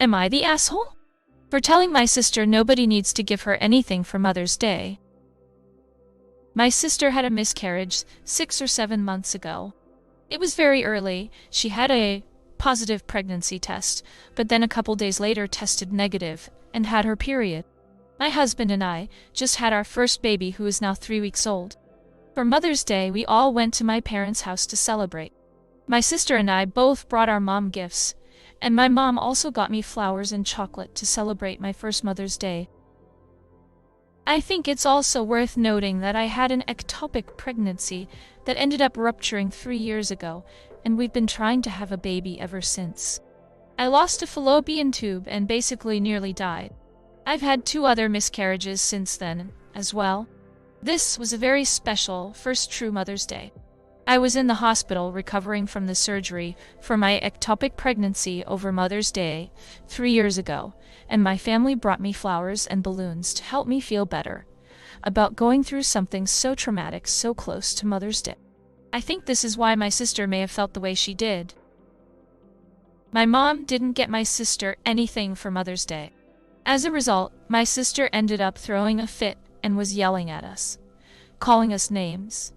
Am I the asshole? For telling my sister nobody needs to give her anything for Mother's Day. My sister had a miscarriage 6 or 7 months ago. It was very early. She had a positive pregnancy test, but then a couple days later tested negative and had her period. My husband and I just had our first baby, who is now 3 weeks old. For Mother's Day, we all went to my parents' house to celebrate. My sister and I both brought our mom gifts, and my mom also got me flowers and chocolate to celebrate my first Mother's Day. I think it's also worth noting that I had an ectopic pregnancy that ended up rupturing 3 years ago, and we've been trying to have a baby ever since. I lost a fallopian tube and basically nearly died. I've had 2 other miscarriages since then, as well. This was a very special first true Mother's Day. I was in the hospital recovering from the surgery for my ectopic pregnancy over Mother's Day 3 years ago, and my family brought me flowers and balloons to help me feel better about going through something so traumatic so close to Mother's Day. I think this is why my sister may have felt the way she did. My mom didn't get my sister anything for Mother's Day. As a result, my sister ended up throwing a fit and was yelling at us, calling us names,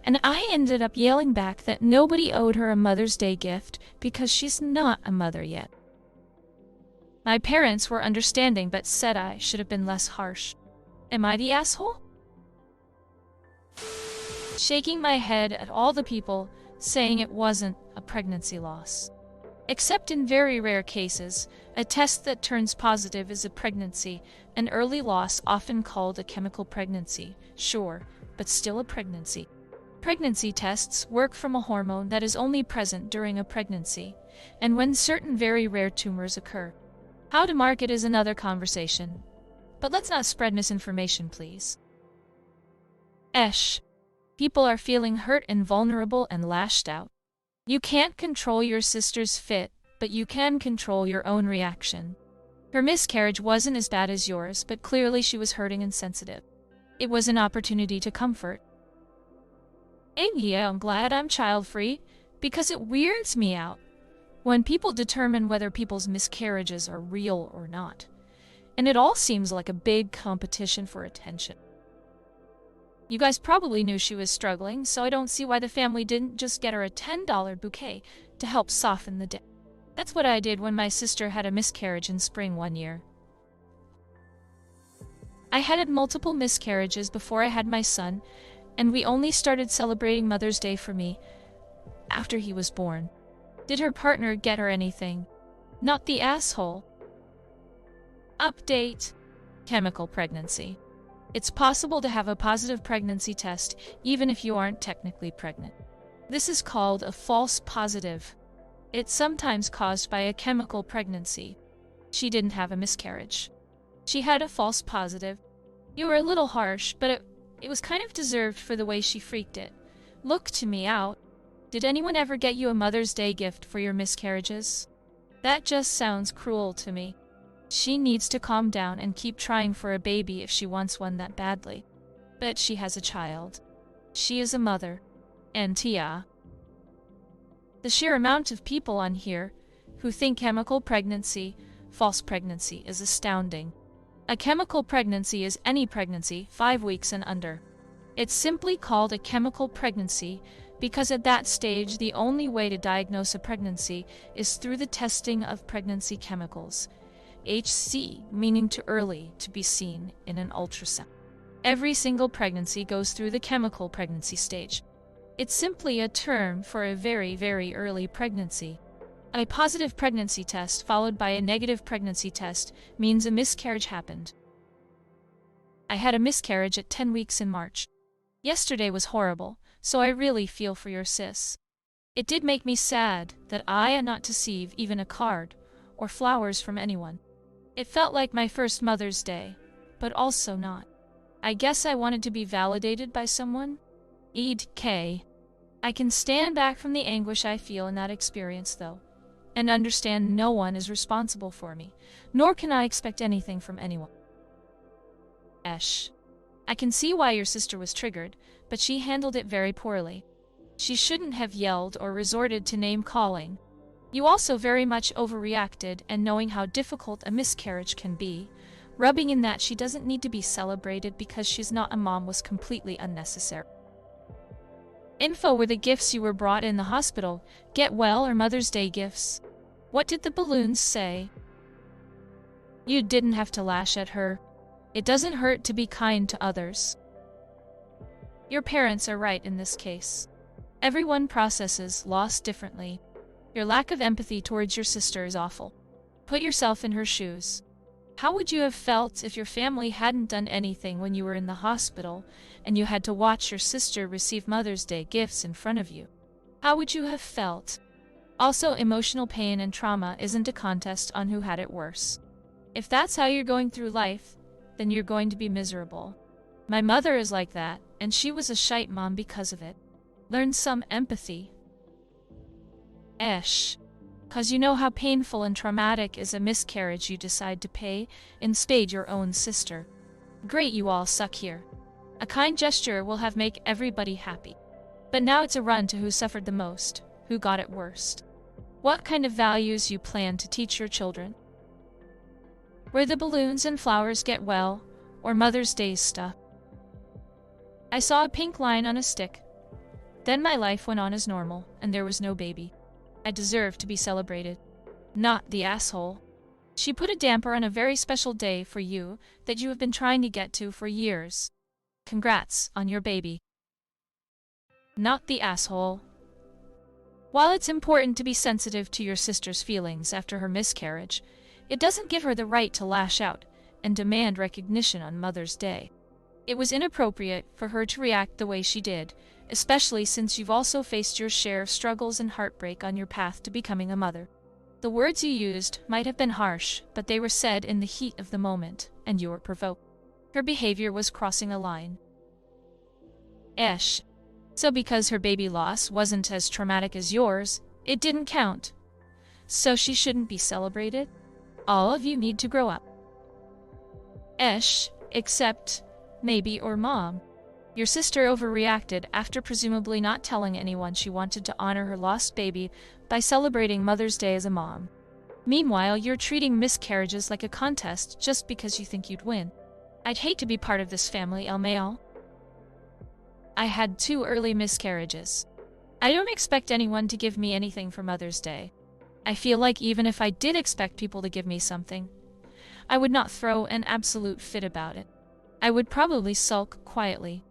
and I ended up yelling back that nobody owed her a Mother's Day gift because she's not a mother yet. My parents were understanding but said I should have been less harsh. Am I the asshole? Shaking my head at all the people saying it wasn't a pregnancy loss. Except in very rare cases, a test that turns positive is a pregnancy, an early loss often called a chemical pregnancy, sure, but still a pregnancy. Pregnancy tests work from a hormone that is only present during a pregnancy, and when certain very rare tumors occur. How to market is another conversation. But let's not spread misinformation, please. People are feeling hurt and vulnerable and lashed out. You can't control your sister's fit, but you can control your own reaction. Her miscarriage wasn't as bad as yours, but clearly she was hurting and sensitive. It was an opportunity to comfort. And yeah, I'm glad I'm child-free, because it weirds me out when people determine whether people's miscarriages are real or not. And it all seems like a big competition for attention. You guys probably knew she was struggling, so I don't see why the family didn't just get her a $10 bouquet to help soften the day. That's what I did when my sister had a miscarriage in spring one year. I had multiple miscarriages before I had my son, and we only started celebrating Mother's Day for me after he was born. Did her partner get her anything? Not the asshole. Update: chemical pregnancy. It's possible to have a positive pregnancy test even if you aren't technically pregnant. This is called a false positive. It's sometimes caused by a chemical pregnancy. She didn't have a miscarriage. She had a false positive. You were a little harsh, but it was kind of deserved for the way she freaked it. Look to me out. Did anyone ever get you a Mother's Day gift for your miscarriages? That just sounds cruel to me. She needs to calm down and keep trying for a baby if she wants one that badly. But she has a child. She is a mother. And yeah. The sheer amount of people on here who think chemical pregnancy, false pregnancy, is astounding. A chemical pregnancy is any pregnancy 5 weeks and under. It's simply called a chemical pregnancy because at that stage the only way to diagnose a pregnancy is through the testing of pregnancy chemicals. HC, meaning too early to be seen in an ultrasound. Every single pregnancy goes through the chemical pregnancy stage. It's simply a term for a very, very early pregnancy. A positive pregnancy test followed by a negative pregnancy test means a miscarriage happened. I had a miscarriage at 10 weeks in March. Yesterday was horrible, so I really feel for your sis. It did make me sad that I had not received even a card or flowers from anyone. It felt like my first Mother's Day, but also not. I guess I wanted to be validated by someone. I can stand back from the anguish I feel in that experience, though, and understand no one is responsible for me, nor can I expect anything from anyone. I can see why your sister was triggered, but she handled it very poorly. She shouldn't have yelled or resorted to name-calling. You also very much overreacted, and knowing how difficult a miscarriage can be, rubbing in that she doesn't need to be celebrated because she's not a mom was completely unnecessary. Info were the gifts you were brought in the hospital, get well or Mother's Day gifts. What did the balloons say? You didn't have to lash at her. It doesn't hurt to be kind to others. Your parents are right in this case. Everyone processes loss differently. Your lack of empathy towards your sister is awful. Put yourself in her shoes. How would you have felt if your family hadn't done anything when you were in the hospital and you had to watch your sister receive Mother's Day gifts in front of you? How would you have felt? Also, emotional pain and trauma isn't a contest on who had it worse. If that's how you're going through life, then you're going to be miserable. My mother is like that, and she was a shite mom because of it. Learn some empathy. Esh. 'Cause you know how painful and traumatic is a miscarriage, you decide to pay in spade your own sister. Great, you all suck here. A kind gesture will have make everybody happy. But now it's a run to who suffered the most, who got it worst. What kind of values you plan to teach your children? Where the balloons and flowers get well, or Mother's Day stuff. I saw a pink line on a stick. Then my life went on as normal, and there was no baby. I deserve to be celebrated. Not the asshole. She put a damper on a very special day for you that you have been trying to get to for years. Congrats on your baby. Not the asshole. While it's important to be sensitive to your sister's feelings after her miscarriage, it doesn't give her the right to lash out and demand recognition on Mother's Day. It was inappropriate for her to react the way she did, especially since you've also faced your share of struggles and heartbreak on your path to becoming a mother. The words you used might have been harsh, but they were said in the heat of the moment, and you were provoked. Her behavior was crossing a line. Esh. So because her baby loss wasn't as traumatic as yours, it didn't count. So she shouldn't be celebrated? All of you need to grow up. Esh, except maybe or mom. Your sister overreacted after presumably not telling anyone she wanted to honor her lost baby by celebrating Mother's Day as a mom. Meanwhile, you're treating miscarriages like a contest just because you think you'd win. I'd hate to be part of this family, LMAO. I had 2 early miscarriages. I don't expect anyone to give me anything for Mother's Day. I feel like even if I did expect people to give me something, I would not throw an absolute fit about it. I would probably sulk quietly.